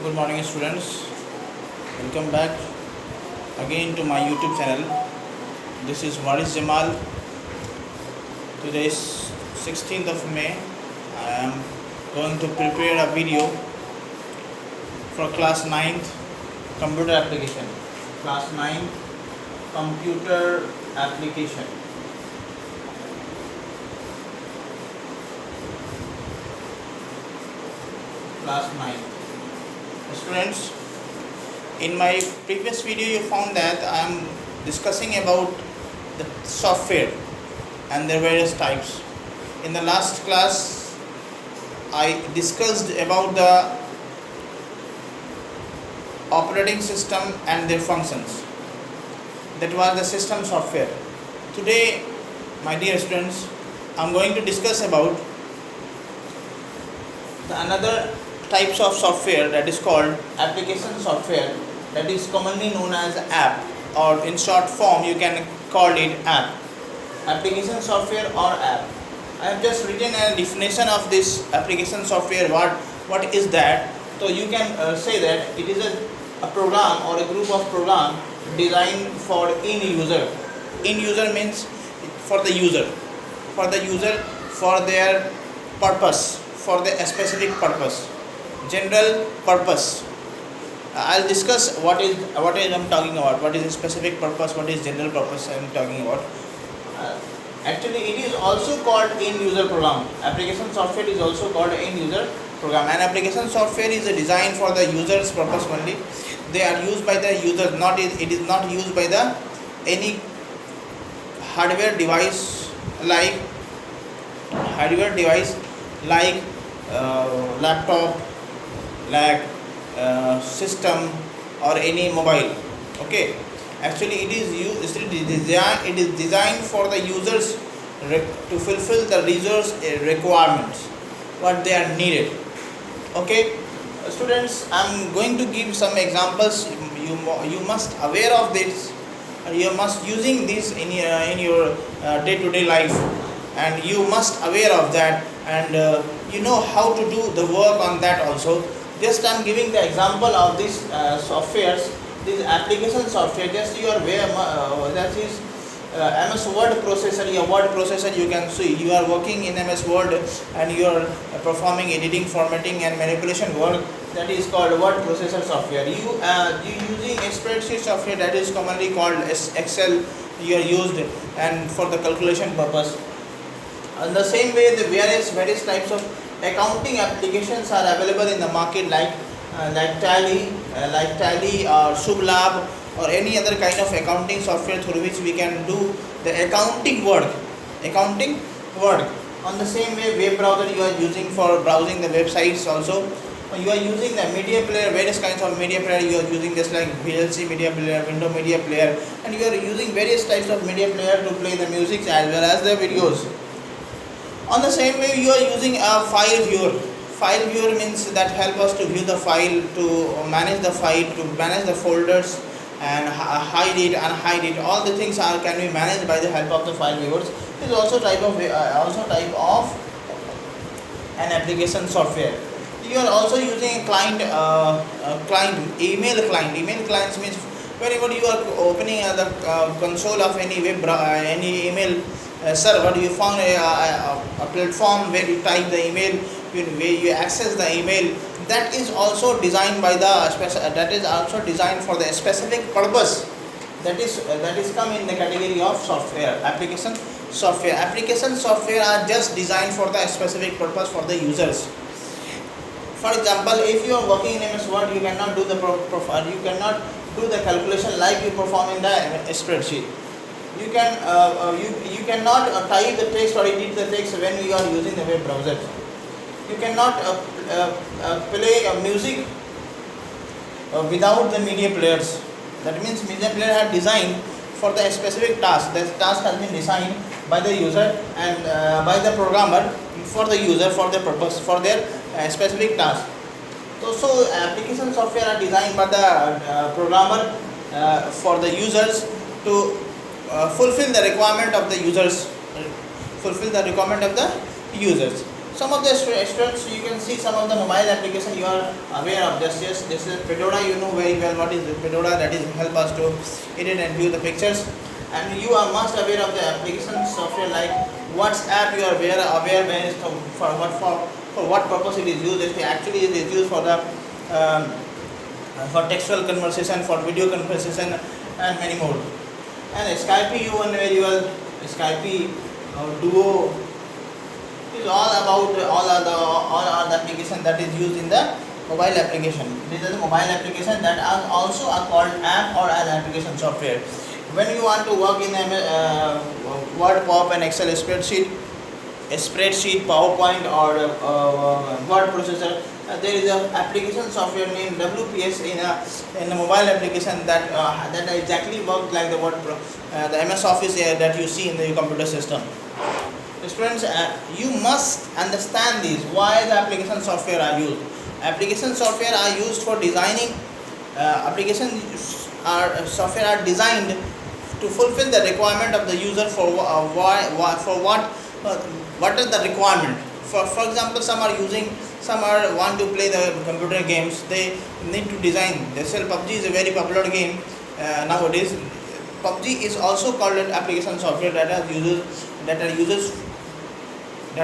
Good morning, students. Welcome back again to my YouTube channel. This is waris Jamal. Today is 16th of May. I am going to prepare a video for class 9th computer application. Class 9 computer application. Class 9. Students, in my previous video you found that I am discussing about the software and their various types. In the last class I discussed about the operating system and their functions. That was the system software. Today, my dear students, I am going to discuss about another types of software that is called application software, that is commonly known as app, or in short form you can call it app. Application software or app. I have just written a definition of this application software. What is that? So you can say that it is a program or a group of program designed for end user. End user means for the user, for their purpose, for the specific purpose, general purpose. I'll discuss what is I'm talking about. What is a specific purpose? What is general purpose I'm talking about? Actually, it is also called end user program. Application software is also called end user program. And application software is designed for the user's purpose only. They are used by the user. It is not used by the any hardware device like laptop, like system or any mobile. Okay, actually it is designed for the users to fulfill the users requirements what they are needed. Okay, students, I am going to give some examples. You must aware of this. You must using this in your day-to-day life, and you must aware of that, and you know how to do the work on that also. Just I am giving the example of these softwares, this application software. Just you are aware that is MS Word processor. Your word processor, you can see you are working in MS Word and you are performing editing, formatting and manipulation work. That is called word processor software. You using a spreadsheet software, that is commonly called Excel. You are used and for the calculation purpose. In the same way, the various types of accounting applications are available in the market, like Tally or Sublab, or any other kind of accounting software through which we can do the accounting work. On the same way, web browser you are using for browsing the websites also. You are using the media player, various kinds of media player you are using, just like VLC media player, window media player, and you are using various types of media player to play the music as well as the videos. On the same way, you are using a file viewer. File viewer means that help us to view the file, to manage the file, to manage the folders and hide it, unhide it. All the things can be managed by the help of the file viewers. It is also type of an application software. You are also using a client, email client. Email clients means whenever you are opening the console of any any email server, you found a platform where you type the email, where you access the email. That is also designed by for the specific purpose. That is come in the category of software. Application software are just designed for the specific purpose for the users. For example, if you are working in MS Word, you cannot do the you cannot do the calculation like you perform in the spreadsheet. You cannot type the text or edit the text when you are using the web browser. You cannot play music without the media players. That means media player are designed for the specific task. The task has been designed by the user and by the programmer for the user, for their purpose, for their specific task. So application software are designed by the programmer for the users to fulfill the requirement of the users. Some of the students, you can see some of the mobile application you are aware of. This is Fedora. You know very well what is Fedora. That is help us to edit and view the pictures. And you are must aware of the application software like WhatsApp. You are aware where is for what purpose it is used. Actually it is used for the for textual conversation, for video conversation, and many more. And Skype, you know very well. Skype, Duo, is all about all are the application that is used in the mobile application. This is a mobile application that are also called app or an application software. When you want to work in Word, Pop, and Excel spreadsheet, PowerPoint, or word processor, there is a application software named WPS in a mobile application that exactly works like the the MS Office that you see in the computer system. Students, you must understand this. Why the application software are used? Application software are used for designing. Software are designed to fulfill the requirement of the user for what is the requirement. For example, some want to play the computer games. They need to design. They sell PUBG is a very popular game nowadays. PUBG is also called an application software that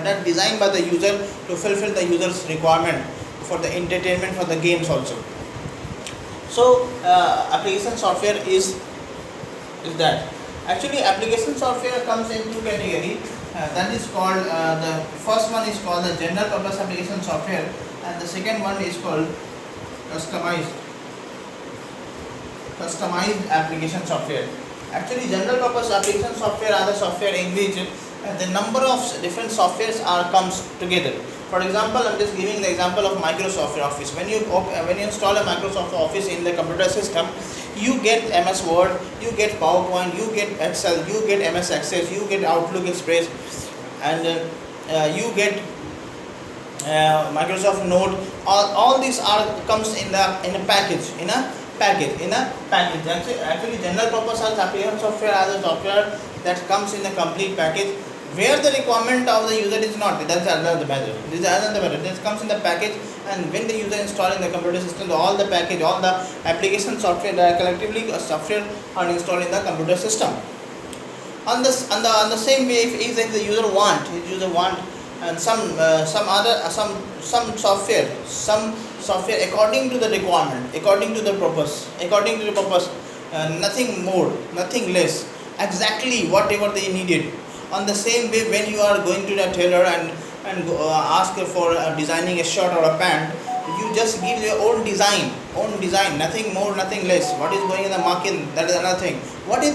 are designed by the user to fulfill the user's requirement for the entertainment, for the games also. So application software is that. Actually, application software comes in two categories. That is called the first one is called the general purpose application software, and the second one is called customized application software. Actually, general purpose application software are the software in which the number of different softwares comes together. For example, I'm just giving the example of Microsoft Office. When you install a Microsoft Office in the computer system, you get MS Word, you get PowerPoint, you get Excel, you get MS Access, you get Outlook Express, and you get Microsoft Note. All these comes in a package. Actually, general purpose application software are the software that comes in a complete package, where the requirement of the user is not. That's another matter. This comes in the package, and when the user install in the computer system, all the application software that collectively software are installed in the computer system. On the same way, if the user want, and some software according to the requirement, according to the purpose, nothing more, nothing less, exactly whatever they needed. On the same way, when you are going to the tailor and ask for designing a shirt or a pant, you just give your own design, nothing more, nothing less. What is going in the market, that is another thing. What is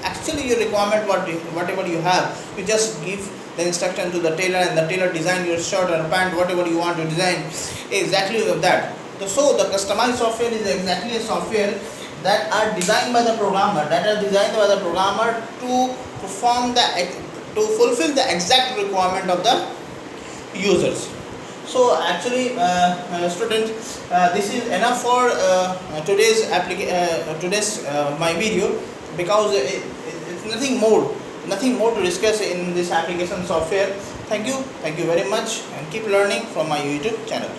actually your requirement? Whatever you have, you just give the instruction to the tailor, and the tailor design your shirt or pant, whatever you want to design, exactly that. So the customized software is exactly a software that are designed by the programmer, to fulfill the exact requirement of the users. So actually, students, this is enough for today's my video, because it's nothing more to discuss in this application software. Thank you very much, and keep learning from my YouTube channel.